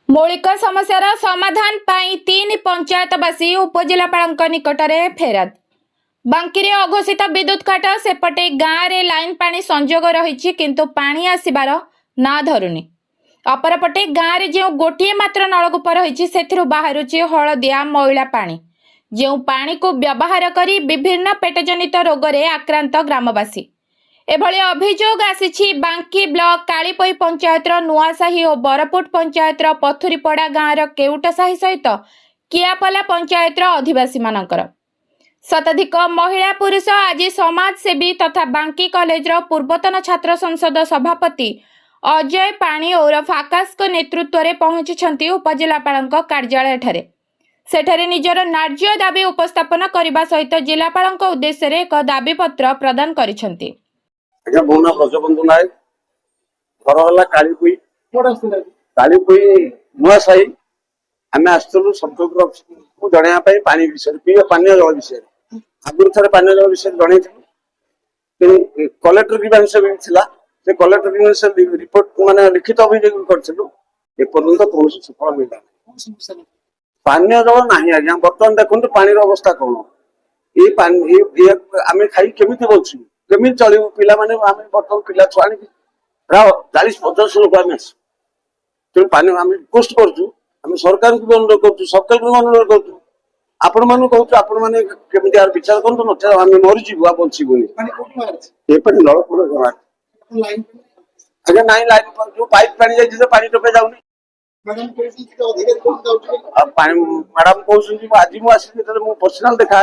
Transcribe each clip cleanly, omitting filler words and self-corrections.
मौलिक समस्यार समाधान पाई 3 पंचायतवासी उपजिलापाल निकटरे फेराद। बांकीरे अघोषित विद्युत काट सेपटे गाँव में लाइन पानी संजोग रही किंतु पानी आसबार ना धरुनी। अपरपटे गाँव में जो गोटे मात्र नलकूप रही से बाहरुची हलदिया मैला पानी, जो पानी को व्यवहार करी विभिन्न पेटजनित रोगरे आक्रांत ग्रामवासी। एभली अभियोग आसी बांकी ब्लॉक कालीपई पंचायत नुआसाही और बरपुट पंचायत पथुरीपड़ा गाँव केउटसाही सहित कियापला पंचायत अधिवासी मानकर। शताधिक महिला पुरुष आज समाजसेवी तथा बांकी कॉलेज पूर्वतन छात्र संसद सभापति अजय पाणी ओरफ आकाश को नेतृत्व में पहुंची उपजिलापाल कार्यालय ठारे। सेठारे निजर न्याय्य दाबी उपस्थापन करने सहित जिलापाल उद्देश्य एक दाबी पत्र प्रदान करिसेंती। आज्ञा मो ना ब्रजबंधु नायक, घर है कालीपुई नुआसाही। आम आसलु सबको जनवाई पानी विषय पीवा पानी जल विषय आगुरी थे पानी जल विषय जनई कलेक्टर भी कलेक्टर रिपोर्ट माने लिखित अभियोग करूँ कौन सफल मिलला पानी जल ना। आज्ञा बर्तमान देखो पानी अवस्था कौन ये पानी आम खाई केमी बचु केमी चलू पिला माने आम बर्तमान पिला छुआ प्राय 40-50 लोक आम आस पानी आम रिक्वेस्ट करूँ सरकार को भी अनुरोध करूँ सरकार को अनुरोध करूँ आपण मान कहूँ आपण मैंने केमी विचार करूँ न आम मरीजु आ बचबूनी नलकूप आज्ञा ना लाइन जो पाइप पानी जाइए पानी टोपे जाऊनी मैडम कहते आज मुझे पर्सनाल देखा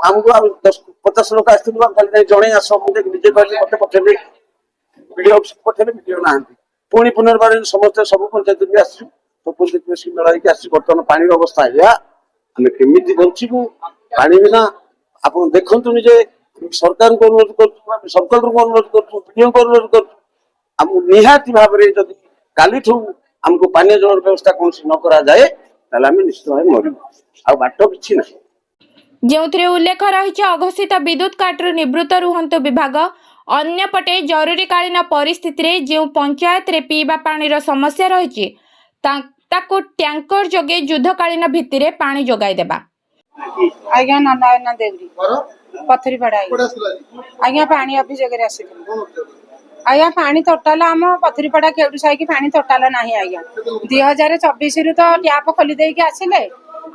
आमको 10-50 लोक आसते जड़े आस निजे कहली मत पठेले वीडियो पठेले वीडियो ना पुणी पुनर्बार समस्त सब पंचायत भी आसू मेल बर्तमान पानी अवस्था है आम केमी बचबू पानी बिना आप देखु निजे सरकार को अनुरोध कर सरकार को अनुरोध कर को अनुरोध कर निहाती भाव में जब काली आमको पानी जल व्यवस्था कौन न करा जाए निश्चित भाव मरु आ बाट कि जो उल्लेख रही अघोषित विद्युत काट्रु निवृत्त रुहंतु विभाग अन्यपटे जरूरीकालीन परिस्थिति जो पंचायत रे पीवा पानी समस्या रही टैंकर जोगे युद्धकालीन भित्तिरे पानी जोगाई देबा। आज्ञा नारायण देवरी पथरीपड़ा आज्ञा पानी अभियोग आज्ञा पानी टोटाल आम पथरीपड़ा केउटू साई पानी टोटाल ना। आज्ञा 2024 रु तो टैप खोली देके आसिले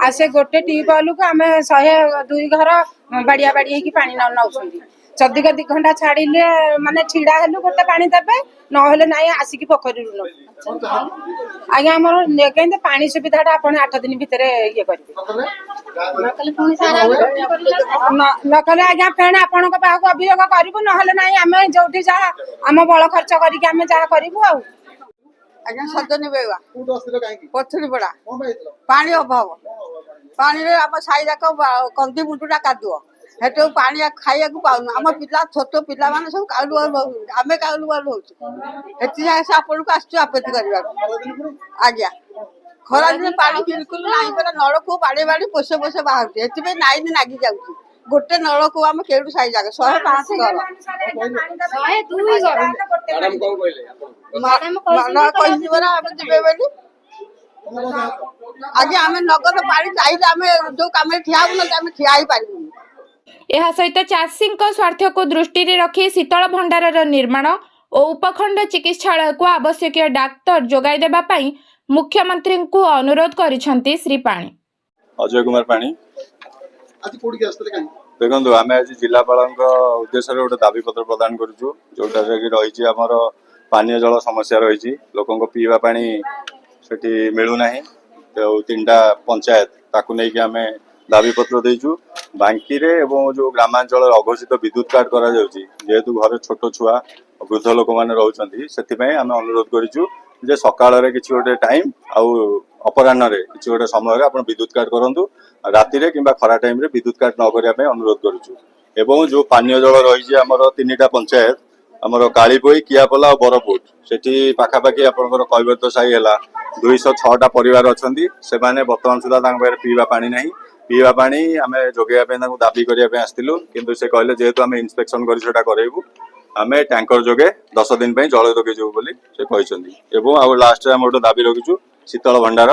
आसे गोटे ट्यूबवेल को आम 102 घर बाड़िया बाड़ी पानी नौ जदि 2 घंटा छाड़े माने छिड़ा हेलु गोटे पानी देवे ना आसिक पोखरी आज्ञा आम पानी सुविधा आपन 8 दिन भितर ये करेंगे नकले आज्ञा फेण आपण अभियोग करूँ ना आम जो आम बल खर्च करूँ आज्ञा सजनी बेवा पथरीपड़ा पानी अभाव पानी आम साई जाक कंदी मुंडुटा कादुओ हेटू पानी खाइया पाऊन आम पिला छोट पिला माने सब कालुआल आम कालुआल होती आपन को आसु आपेति करवा आज्ञा खरा दिन पानी बिल्कुल ना नलकूप बाड़ी बाड़ी पोषे पोषे बाहर एथि नाइन नागी जाऊँ गोटे नलकूप आम केउटू साई जाक 105 घर आज आम नगद पानी चाहिए आम जो कम ठिया ठिया ही पार यह सहित चाषी स्वार्थ को दृष्टि रखी शीतल भंडार निर्माण और उपखंड चिकित्सालय को आवश्यक डाक्तर जोगाई देबा पई मुख्यमंत्री को अनुरोध करिसेंती श्री पाणी। अजय कुमार पाणी देखो आम आज जिलापाल उद्देश्य गोटे दाबी पत्र प्रदान करूँ जोटा रही आमर पानीय जल समस्या रही लोक पीवा पानी से मिलूना 3टा पंचायत ताकू नहीं आम दाबी पत्र देचु बांकी रे एवं जो ग्रामांचल अघोषित विद्युत काट करा जेहेतु घर छोट छुआ वृद्ध लोक मैंने रोचे से आम अनुरोध करूँ जे सकाल किसी गोटे टाइम आउ अपराह्न किसी गोटे समय आप विद्युत काट करूँ राति कि खरा टाइम विद्युत काट न करने अनुरोध करूँ एवं जो पानीय जल रही आमर 3टा पंचायत आमर कालीपई कियापला और बरपुट से पाखापाखि आपंकर कैवर्त साई है 206टा परिवार अच्छा से बर्तमान सुधा पीवा पानी ना पीवा पानी आम जोगे दाबी करने आसलु किंतु से कहले जेहेतु आम इन्स्पेक्शन करूँ आम टैंकर जोगे 10 दिन जल जोगे बोली से कहते लास्ट आम गोटे दाबी रखीचु शीतल भंडार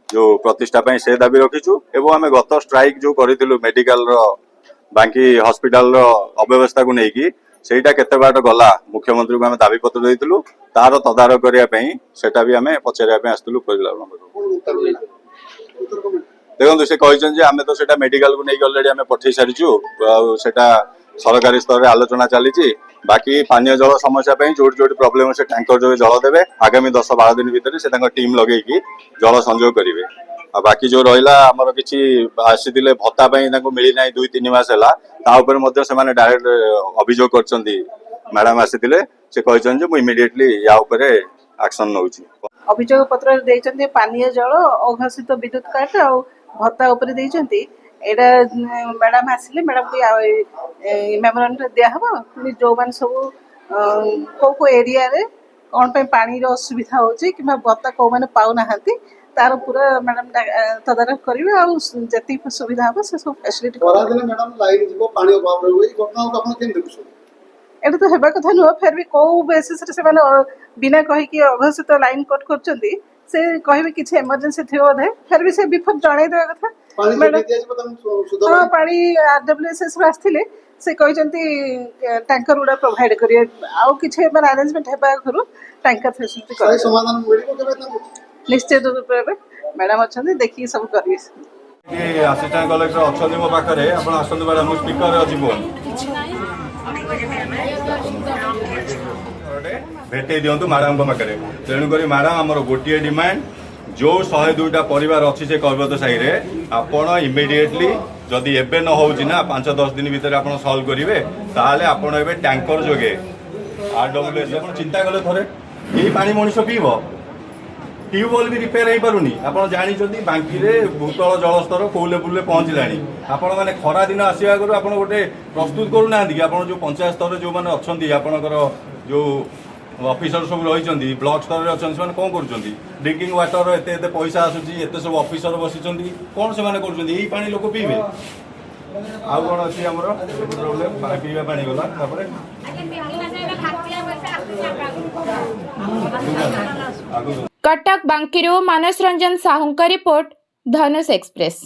जो प्रतिष्ठा पाई से दाबी रखीचु एवं आम गत स्ट्राइक जो करूँ मेडिकल बांकी हॉस्पिटल अव्यवस्था को लेकिन सेटा केते बाट गला मुख्यमंत्री को आम दाबी पत्र देइतिलु तार तदारख करिया पई सेटा भी आम पचारिया पई आस्तुलु देखो से कहछन जे आमे तो सेटा मेडिकल को नहीं ऑलरेडी आमे पठै सारिचु सेटा सरकारी स्तर रे आलोचना चली बाकी पानीय जल समस्या पे जोटी जोटी प्रोब्लेम से टैंकर जो जल देवे आगामी 10-12 दिन भितर से टीम लगे जल संयोग करेंगे बाकी जो रहा आमर किसी आसी भत्ता मिली ना 2-3 मास है डायरेक्ट अभियोग कर मैडम आसी से कहते इमिडिएटली या एक्शन नौ अभियोग पत्र देइचंती पानीय जल अघोषित विद्युत काट आ भत्ता ऊपर देइचंती एटा मैडम आसिले मैडम को मेमोरेंडम दिया हबो पुनी जो मान सब को एरिया रे कोन पे पानी रो असुविधा होची कि भत्ता को माने पाउ नाहंती तार पूरा मैडम तदारख करिवे आ जति सुविधा हबो से सब फैसिलिटी करा दिले मैडम लाइन जीवो पानी अभाव रे होई घटना को आपण केन देखु एटा तो हेबा कथा न फिर भी को बेसिस रे से माने बिना कहि कि अघोषित लाइन कट करचंती से कहबे किछि इमरजेंसी थियो दे फिर भी से बिफोर जणाई देबा कथा पानी मैडम दिया जब तुम सुध हाँ पानी आरडब्ल्यूएसएस रो आस्थिले से कहचंती टैंकर उडा प्रोवाइड करिए आउ किछि माने अरेंजमेंट हेबा करू टैंकर फैसिलिटी सही कर समाधान मिलिबो केबे तम निश्चित रूप रे मैडम अछंती देखि सब करिए ये असिस्टेंट कलेक्टर अछंती मो पाखरे आपण आसंत बारे मो स्पीकर रे अछि बोल भेटे दियंतु मैडम को पाखरे तेणु करी मैडम हमर गोटिए डिमांड जो 102टा परिवार अच्छी से कैवत साई रे आपण इमिडिएटली जदि एबे न होउची ना 5-10 दिन भीतर आपण सॉल्व करिवे ताले आपण एबे टैंकर जोगे आरडब्ल्यूएस आपण चिंता कले थरे एई पानी मनुष्य पीबो ट्यूबवेल भी रिपेयर हो पारुनी आपण जानि जदि बांकी रे भूतल जल स्तर को लेवल रे पहुंचलानी आपण माने खरा दिन आसीया करू आपण गोटे प्रस्तुत करू ना कि आपण जो पंचायत स्तर जो माने अछंती आपणकर जो ऑफिसर सब रही ब्लॉक स्तर में अच्छा से कौन कर ड्रिंकिंग वाटर एत एत पैसा आसूसी एत सब ऑफिसर बसी कौन से कर पा लोक पीबे आउ कौन अच्छी आमर प्रोब्लेम पीवा पानी गला कटक बांकीरू मानस रंजन साहू का रिपोर्ट धनुष एक्सप्रेस।